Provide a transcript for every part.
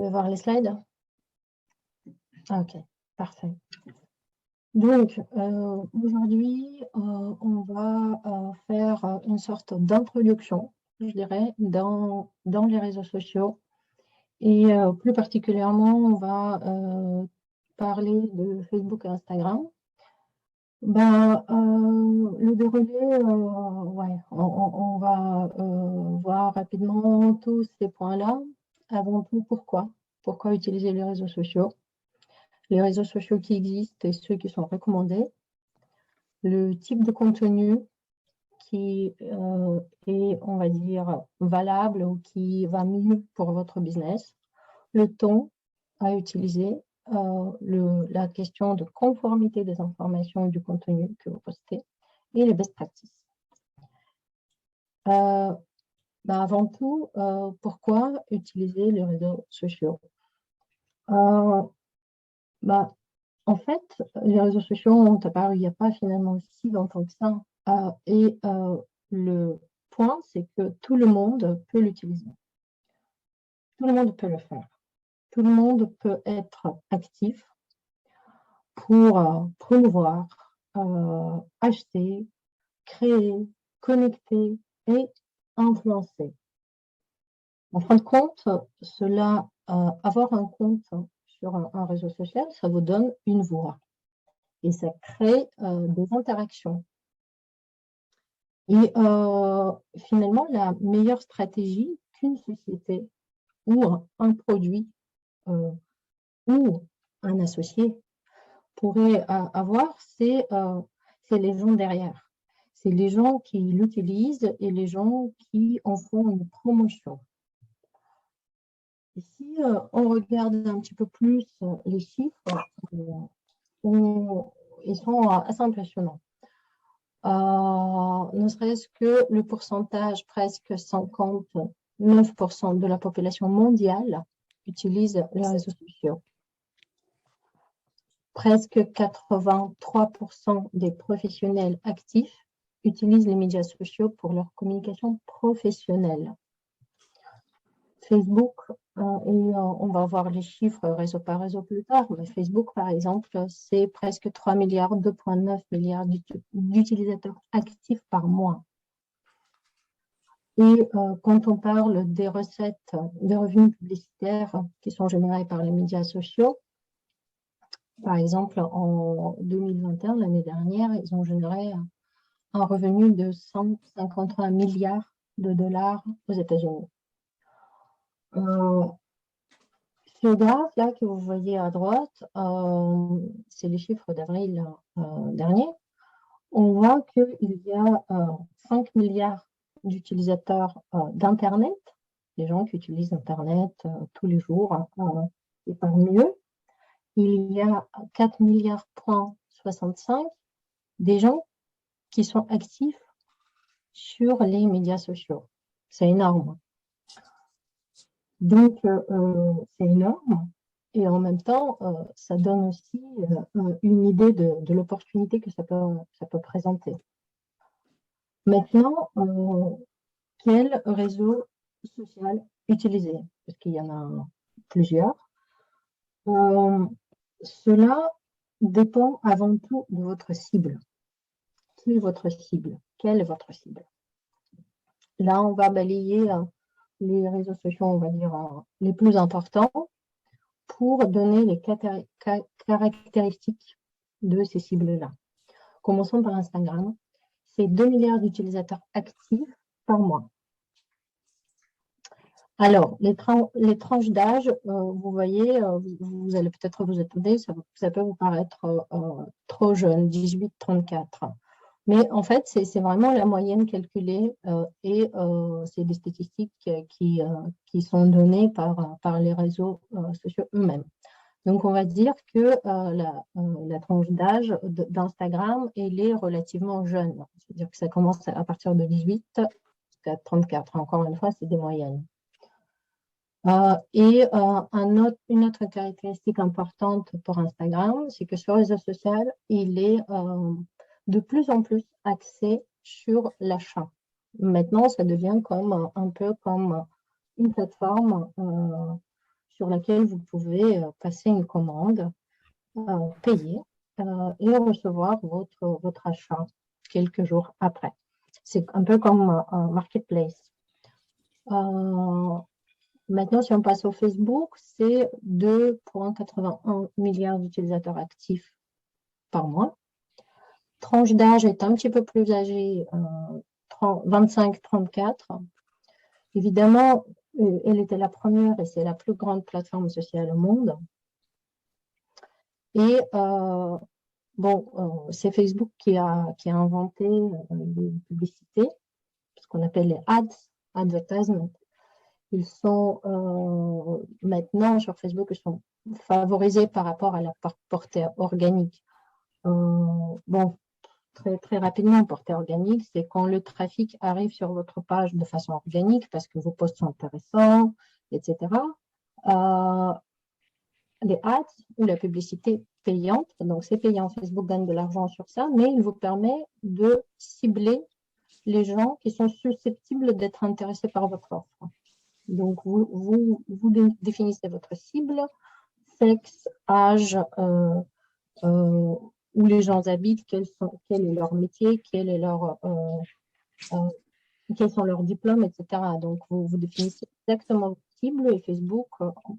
Vous pouvez voir les slides? Ok, parfait. Donc, aujourd'hui, on va faire une sorte d'introduction, je dirais, dans les réseaux sociaux. Et plus particulièrement, on va parler de Facebook et Instagram. Le déroulé, ouais, on va voir rapidement tous ces points-là. Avant tout, pourquoi utiliser les réseaux sociaux? Les réseaux sociaux qui existent et ceux qui sont recommandés, le type de contenu qui est, on va dire, valable ou qui va mieux pour votre business, le ton à utiliser, la question de conformité des informations et du contenu que vous postez et les best practices. Avant tout, pourquoi utiliser les réseaux sociaux? En fait, les réseaux sociaux ont apparu il n'y a pas finalement si longtemps que ça. Le point, c'est que tout le monde peut l'utiliser. Tout le monde peut le faire. Tout le monde peut être actif pour promouvoir, acheter, créer, connecter et influencer. En fin de compte, avoir un compte sur un réseau social, ça vous donne une voix et ça crée des interactions. Et finalement, la meilleure stratégie qu'une société ou un produit ou un associé pourrait avoir, c'est les gens derrière. C'est les gens qui l'utilisent et les gens qui en font une promotion. Et si on regarde un petit peu plus les chiffres, ils sont assez impressionnants. Ne serait-ce que le pourcentage, presque 59% de la population mondiale utilise les réseaux sociaux. Presque 83% des professionnels actifs utilisent les médias sociaux pour leur communication professionnelle. Facebook, on va voir les chiffres réseau par réseau plus tard, mais Facebook, par exemple, c'est presque 3 milliards, 2,9 milliards d'utilisateurs actifs par mois. Et quand on parle des recettes, des revenus publicitaires qui sont générés par les médias sociaux, par exemple, en 2021, l'année dernière, ils ont généré un revenu de 153 milliards de dollars aux États-Unis. Ce graphe-là que vous voyez à droite, c'est les chiffres d'avril dernier. On voit qu'il y a 5 milliards d'utilisateurs d'Internet, des gens qui utilisent Internet tous les jours, et parmi eux, il y a 4 milliards,65 des gens qui sont actifs sur les médias sociaux. C'est énorme. Donc, c'est énorme. Et en même temps, ça donne aussi une idée de l'opportunité que ça peut présenter. Maintenant, quel réseau social utiliser? Parce qu'il y en a plusieurs. Cela dépend avant tout de votre cible. Qui est votre cible? Quelle est votre cible? Là, on va balayer les réseaux sociaux, on va dire, les plus importants pour donner les caractéristiques de ces cibles-là. Commençons par Instagram. C'est 2 milliards d'utilisateurs actifs par mois. Alors, les tranches d'âge, vous voyez, vous allez peut-être vous étonner, ça peut vous paraître trop jeune, 18-34. Mais en fait, c'est vraiment la moyenne calculée et c'est des statistiques qui sont données par les réseaux sociaux eux-mêmes. Donc, on va dire que la tranche d'âge d'Instagram, elle est relativement jeune. C'est-à-dire que ça commence à partir de 18 jusqu'à 34. Encore une fois, c'est des moyennes. Une autre caractéristique importante pour Instagram, c'est que ce réseau social, il est de plus en plus axé sur l'achat. Maintenant, ça devient un peu comme une plateforme sur laquelle vous pouvez passer une commande, payer et recevoir votre achat quelques jours après. C'est un peu comme un marketplace. Maintenant, si on passe au Facebook, c'est 2,81 milliards d'utilisateurs actifs par mois. Tranche d'âge est un petit peu plus âgée, 25-34. Évidemment, elle était la première et c'est la plus grande plateforme sociale au monde. Et c'est Facebook qui a inventé les publicités, ce qu'on appelle les ads, advertisements. Ils sont maintenant sur Facebook, ils sont favorisés par rapport à la portée organique. Très, très rapidement, portée organique, c'est quand le trafic arrive sur votre page de façon organique parce que vos posts sont intéressants, etc. Les ads ou la publicité payante, donc c'est payant, Facebook gagne de l'argent sur ça, mais il vous permet de cibler les gens qui sont susceptibles d'être intéressés par votre offre. Donc, vous définissez votre cible, sexe, âge, où les gens habitent, quel est leur métier, quels sont leurs diplômes, etc. Donc, vous définissez exactement votre cible et Facebook,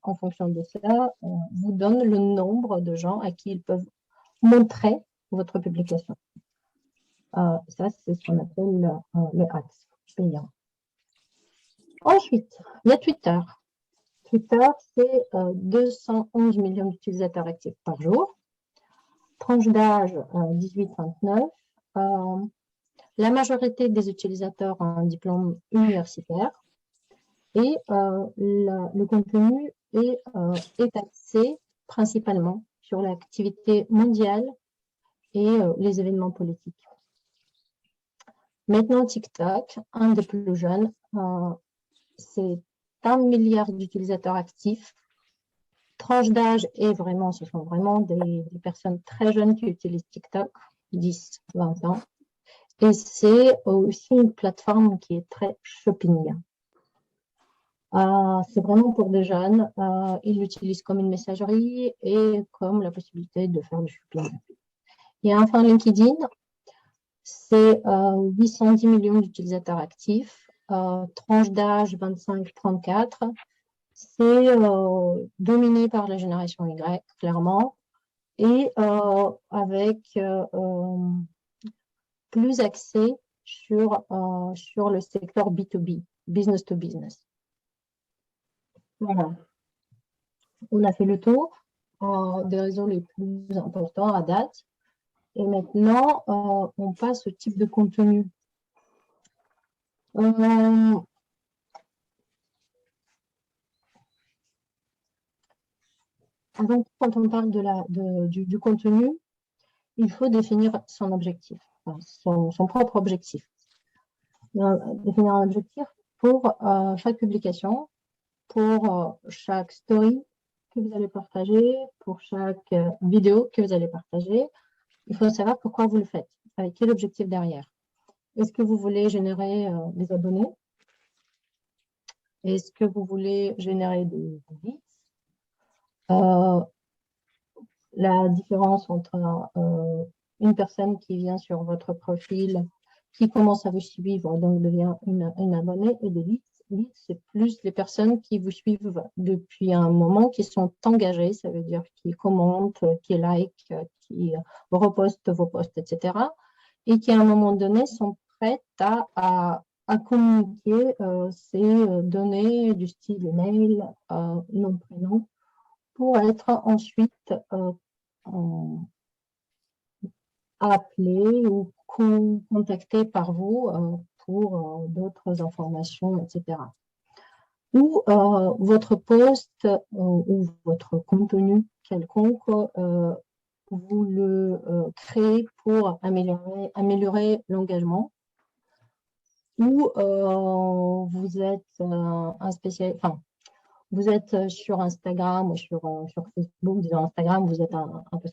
en fonction de cela, vous donne le nombre de gens à qui ils peuvent montrer votre publication. Ça, c'est ce qu'on appelle les ads payants. Ensuite, il y a Twitter. Twitter, c'est 211 millions d'utilisateurs actifs par jour. Tranche d'âge 18-29. La majorité des utilisateurs ont un diplôme universitaire et le contenu est axé principalement sur l'activité mondiale et les événements politiques. Maintenant, TikTok, un des plus jeunes, c'est 1 milliard d'utilisateurs actifs. Tranche d'âge et vraiment, ce sont vraiment des personnes très jeunes qui utilisent TikTok, 10, 20 ans. Et c'est aussi une plateforme qui est très shopping. C'est vraiment pour des jeunes. Ils l'utilisent comme une messagerie et comme la possibilité de faire du shopping. Et enfin, LinkedIn, c'est 810 millions d'utilisateurs actifs, tranche d'âge 25-34. C'est dominé par la génération Y, clairement, et avec plus accès sur le secteur B2B, business to business. Voilà. On a fait le tour des réseaux les plus importants à date. Et maintenant, on passe au type de contenu. Avant, quand on parle du contenu, il faut définir son objectif, son propre objectif. Définir un objectif pour chaque publication, pour chaque story que vous allez partager, pour chaque vidéo que vous allez partager. Il faut savoir pourquoi vous le faites, avec quel objectif derrière. Est-ce que vous voulez générer des abonnés? Est-ce que vous voulez générer des leads? La différence entre une personne qui vient sur votre profil, qui commence à vous suivre, donc devient une abonnée, et des leads. Leads, c'est plus les personnes qui vous suivent depuis un moment, qui sont engagées, ça veut dire qui commentent, qui likent, qui repostent vos posts, etc. Et qui, à un moment donné, sont prêtes à communiquer ces données du style email, nom, prénom, pour être ensuite appelé ou contacté par vous pour d'autres informations, etc. Ou votre post ou votre contenu quelconque, vous le créez pour améliorer l'engagement, ou vous êtes un spécialiste, enfin, vous êtes sur Instagram ou sur Facebook, disons Instagram, vous êtes un peu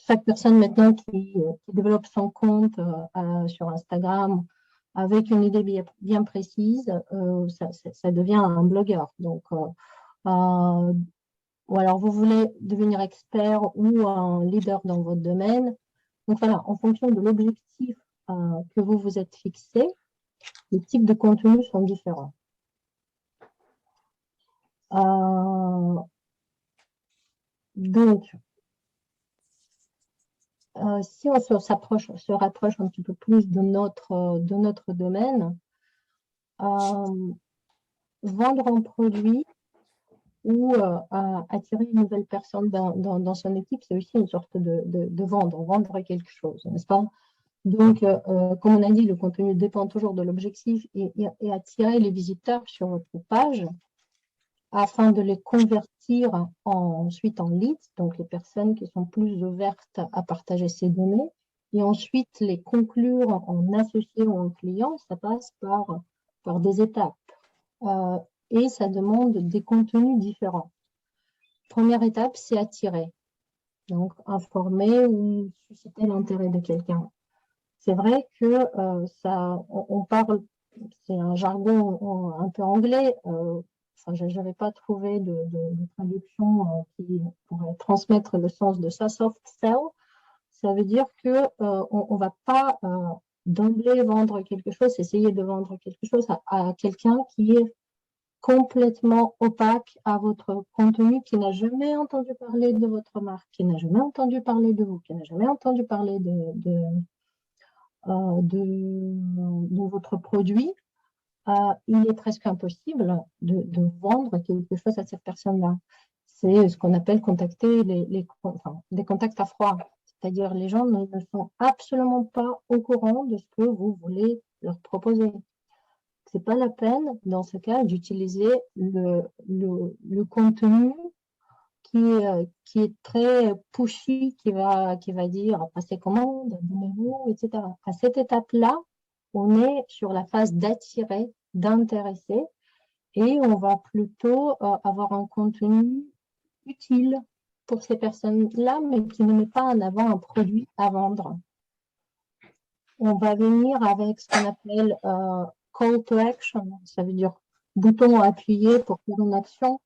chaque personne maintenant qui développe son compte sur Instagram avec une idée bien précise, ça devient un blogueur. Donc, Ou alors vous voulez devenir expert ou un leader dans votre domaine. Donc voilà, en fonction de l'objectif que vous vous êtes fixé, les types de contenus sont différents. Donc, si on se rapproche un petit peu plus de notre domaine, vendre un produit ou attirer une nouvelle personne dans son équipe, c'est aussi une sorte de vendre quelque chose, n'est-ce pas? Donc, comme on a dit, le contenu dépend toujours de l'objectif et attirer les visiteurs sur votre page afin de les convertir ensuite en leads, donc les personnes qui sont plus ouvertes à partager ces données, et ensuite les conclure en associé ou en client, ça passe par des étapes. Et ça demande des contenus différents. Première étape, c'est attirer, donc informer ou susciter l'intérêt de quelqu'un. C'est vrai que on parle, c'est un jargon un peu anglais. Enfin, je n'avais pas trouvé de traduction qui pourrait transmettre le sens de ça. Soft sell, ça veut dire que on va pas d'emblée vendre quelque chose, essayer de vendre quelque chose à quelqu'un qui est complètement opaque à votre contenu, qui n'a jamais entendu parler de votre marque, qui n'a jamais entendu parler de vous, qui n'a jamais entendu parler de votre produit, il est presque impossible de vendre quelque chose à cette personne-là. C'est ce qu'on appelle contacter des contacts à froid. C'est-à-dire les gens ne sont absolument pas au courant de ce que vous voulez leur proposer. Ce n'est pas la peine, dans ce cas, d'utiliser le contenu qui est très pushy, qui va dire passez commande, donnez-vous, etc. À cette étape-là, on est sur la phase d'attirer, d'intéresser, et on va plutôt avoir un contenu utile pour ces personnes-là, mais qui ne met pas en avant un produit à vendre. On va venir avec ce qu'on appelle call to action, ça veut dire bouton à appuyer pour faire une action.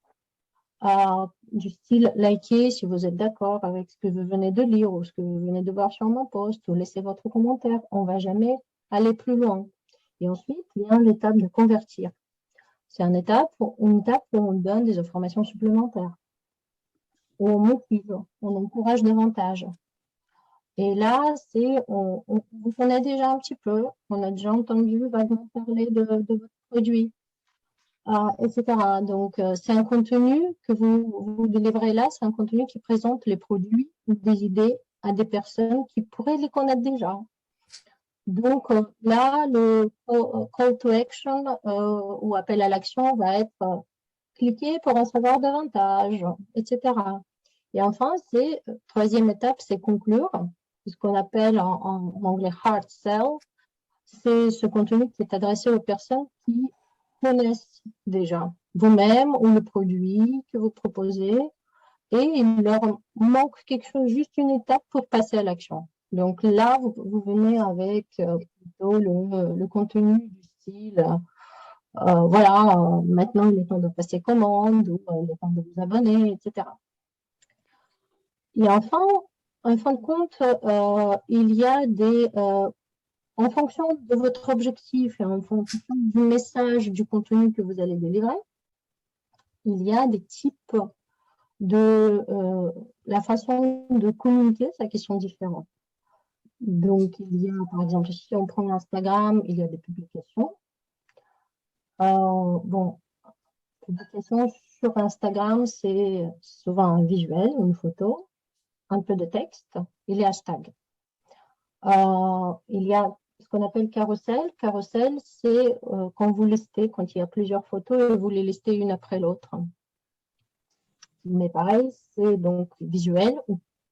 Du style liker si vous êtes d'accord avec ce que vous venez de lire ou ce que vous venez de voir sur mon post, ou laissez votre commentaire. On ne va jamais aller plus loin. Et ensuite, il y a l'étape de convertir. C'est une étape où on donne des informations supplémentaires, où on motive, on encourage davantage. Et là, vous connaissez déjà un petit peu, on a déjà entendu vaguement parler de votre produit. Etc. Donc, c'est un contenu que vous délivrez là, c'est un contenu qui présente les produits ou des idées à des personnes qui pourraient les connaître déjà. Donc, là, le call to action ou appel à l'action va être cliquer pour en savoir davantage, etc. Et enfin, troisième étape, c'est conclure, ce qu'on appelle en anglais hard sell. C'est ce contenu qui est adressé aux personnes qui connaissent déjà vous-même ou le produit que vous proposez, et il leur manque quelque chose, juste une étape pour passer à l'action. Donc là, vous venez avec plutôt le contenu du style voilà, maintenant il est temps de passer commande, ou il est temps de vous abonner, etc. Et enfin, en fin de compte, il y a en fonction de votre objectif et en fonction du message, du contenu que vous allez délivrer, il y a des types la façon de communiquer, ça qui sont différents. Donc, il y a, par exemple, si on prend Instagram, il y a des publications. Bon, publication sur Instagram, c'est souvent un visuel, une photo, un peu de texte et les hashtags. Il y a ce qu'on appelle carrousel. Carrousel, c'est quand vous listez, quand il y a plusieurs photos et vous les listez une après l'autre. Mais pareil, c'est donc visuel.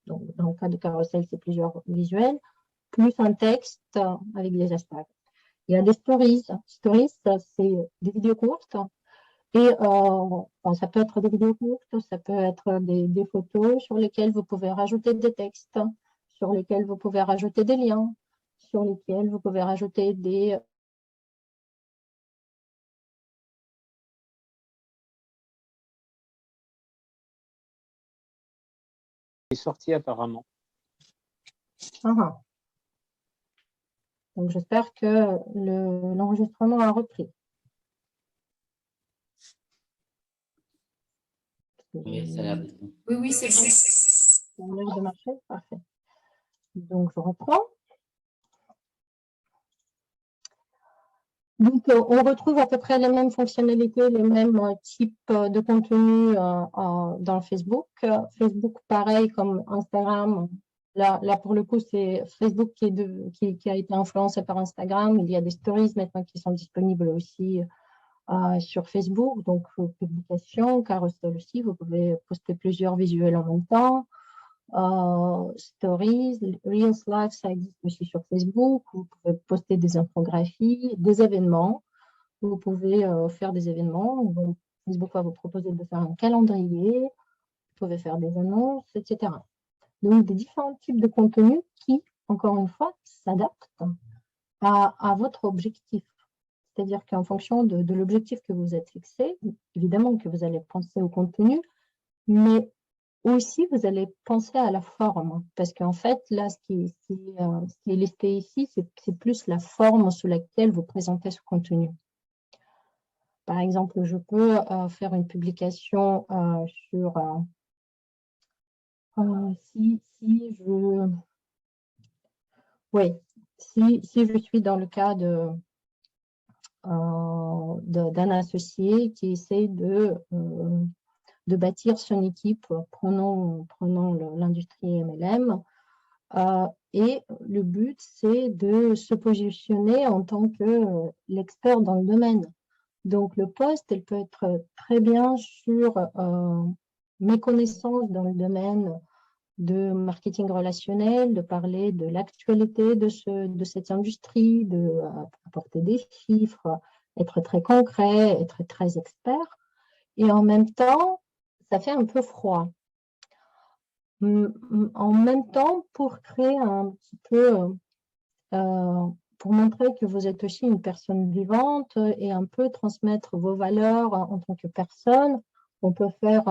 Donc, dans le cas de carrousel, c'est plusieurs visuels, plus un texte avec des hashtags. Il y a des stories. Stories, c'est des vidéos courtes. Et ça peut être des vidéos courtes, ça peut être des photos sur lesquelles vous pouvez rajouter des textes, sur lesquels vous pouvez rajouter des liens, sur lesquels vous pouvez rajouter des sorti apparemment. Ah. Donc, j'espère que l'enregistrement a repris. Oui, ça a l'air d'être bon. Oui, c'est bon. Ça a l'air de marcher, parfait. Donc, je reprends. Donc, on retrouve à peu près les mêmes fonctionnalités, les mêmes types de contenu dans Facebook. Facebook, pareil comme Instagram. Là pour le coup, c'est Facebook qui a été influencé par Instagram. Il y a des stories maintenant qui sont disponibles aussi sur Facebook. Donc, publication, carousel aussi. Vous pouvez poster plusieurs visuels en même temps. Stories, Reels Live, ça existe aussi sur Facebook. Vous pouvez poster des infographies, des événements. Vous pouvez faire des événements. Donc, Facebook va vous proposer de faire un calendrier. Vous pouvez faire des annonces, etc. Donc, des différents types de contenus qui, encore une fois, s'adaptent à votre objectif. C'est-à-dire qu'en fonction de l'objectif que vous êtes fixé, évidemment que vous allez penser au contenu, mais aussi vous allez penser à la forme. Parce qu'en fait, là, ce qui est listé ici, c'est plus la forme sous laquelle vous présentez ce contenu. Par exemple, je peux faire une publication sur si je suis dans le cas d'un associé qui essaie de bâtir son équipe, prenons l'industrie MLM, et le but, c'est de se positionner en tant que l'expert dans le domaine. Donc, le poste, elle peut être très bien sur mes connaissances dans le domaine de marketing relationnel, de parler de l'actualité de cette industrie, de apporter des chiffres, être très concret, être très expert. Et en même temps, ça fait un peu froid. En même temps, pour créer un petit peu, pour montrer que vous êtes aussi une personne vivante et un peu transmettre vos valeurs en tant que personne, on peut faire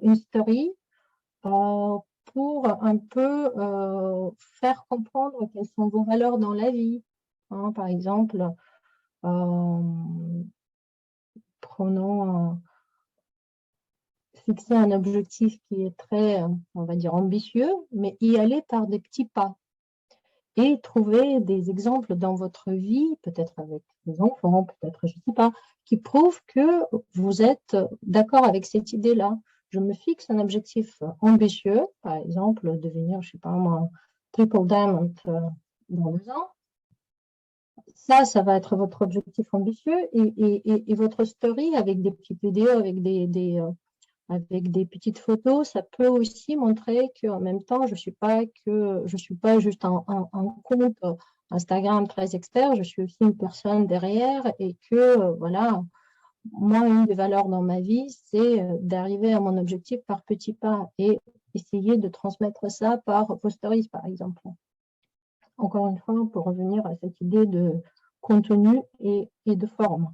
une story pour un peu faire comprendre quelles sont vos valeurs dans la vie. Hein, par exemple, prenons fixer un objectif qui est très, on va dire, ambitieux, mais y aller par des petits pas. Et trouver des exemples dans votre vie, peut-être avec des enfants, peut-être, je ne sais pas, qui prouvent que vous êtes d'accord avec cette idée-là. Je me fixe un objectif ambitieux, par exemple, devenir, je ne sais pas moi, triple diamond dans 2 ans. Ça va être votre objectif ambitieux et votre story avec des petites vidéos, avec des petites photos, ça peut aussi montrer qu'en même temps, je suis pas juste un compte Instagram très expert, je suis aussi une personne derrière et que, voilà, moi, une des valeurs dans ma vie, c'est d'arriver à mon objectif par petits pas et essayer de transmettre ça par vos stories, par exemple. Encore une fois, pour revenir à cette idée de contenu et de forme.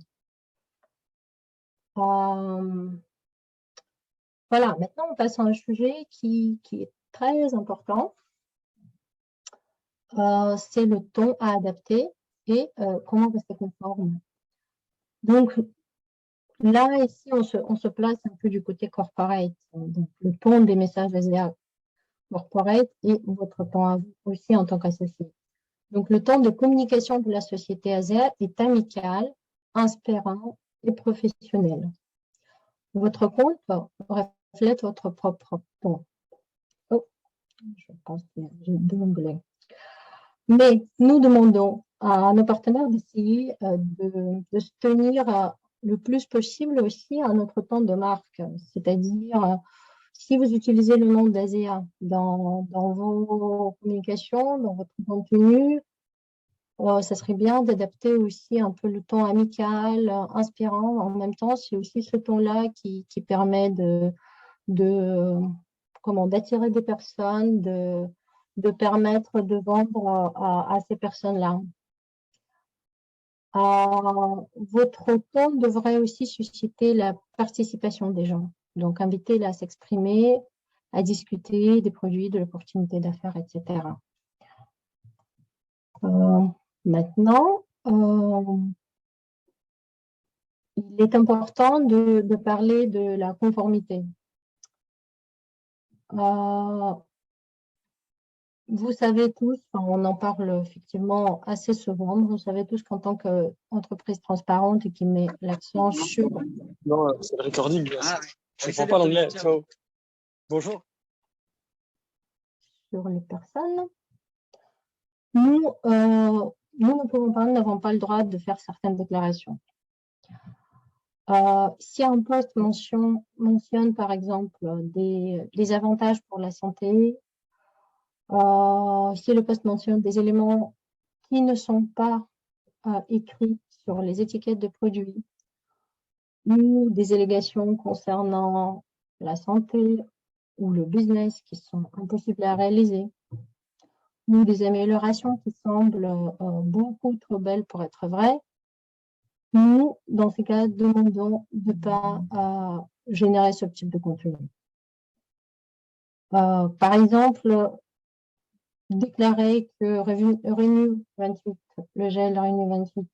Voilà, maintenant on passe à un sujet qui est très important. C'est le ton à adapter et comment rester conforme. Donc là, ici, on se place un peu du côté corporate. Donc, le ton des messages ASEA corporate et votre ton à vous aussi en tant qu'associé. Donc, le ton de communication de la société ASEA est amical, inspirant et professionnel. Votre compte reflète votre propre ton. Oh, je pense que j'ai deux onglets. Mais nous demandons à nos partenaires d'essayer de se tenir le plus possible aussi à notre temps de marque. C'est-à-dire, si vous utilisez le nom d'ASEA dans vos communications, dans votre contenu, ça serait bien d'adapter aussi un peu le ton amical, inspirant. En même temps, c'est aussi ce ton-là qui permet d'attirer des personnes, de permettre de vendre à ces personnes-là. Votre ton devrait aussi susciter la participation des gens. Donc, invitez-les à s'exprimer, à discuter des produits, de l'opportunité d'affaires, etc. Maintenant, il est important de parler de la conformité. Vous savez tous, on en parle effectivement assez souvent, vous savez tous qu'en tant qu'entreprise transparente et qui met l'accent sur... Non, c'est le recording. Je ne comprends pas l'anglais. Ciao. Bonjour. Sur les personnes. Nous ne pouvons pas, nous n'avons pas le droit de faire certaines déclarations. Si un poste mentionne par exemple des avantages pour la santé, si le poste mentionne des éléments qui ne sont pas écrits sur les étiquettes de produits, ou des allégations concernant la santé ou le business qui sont impossibles à réaliser, ou des améliorations qui semblent beaucoup trop belles pour être vraies, nous, dans ces cas, demandons de ne pas générer ce type de contenu. Par exemple, déclarer que Renew 28, le gel Renew 28,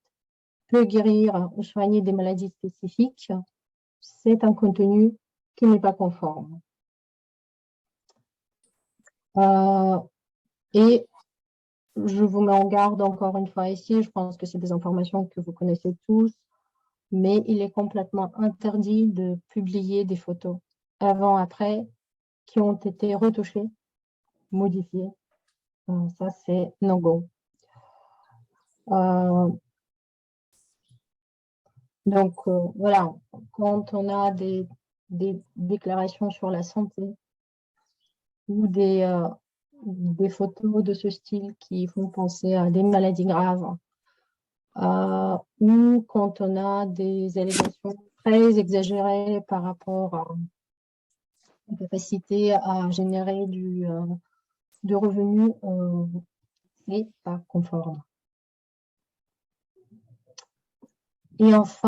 peut guérir ou soigner des maladies spécifiques, c'est un contenu qui n'est pas conforme. Et je vous mets en garde encore une fois ici, je pense que c'est des informations que vous connaissez tous, mais il est complètement interdit de publier des photos avant-après qui ont été retouchées, modifiées. Ça, c'est no-go. Donc, voilà, quand on a des déclarations sur la santé ou des photos de ce style qui font penser à des maladies graves, ou quand on a des allégations très exagérées par rapport à la capacité à générer de revenus, c'est pas conforme. Et enfin,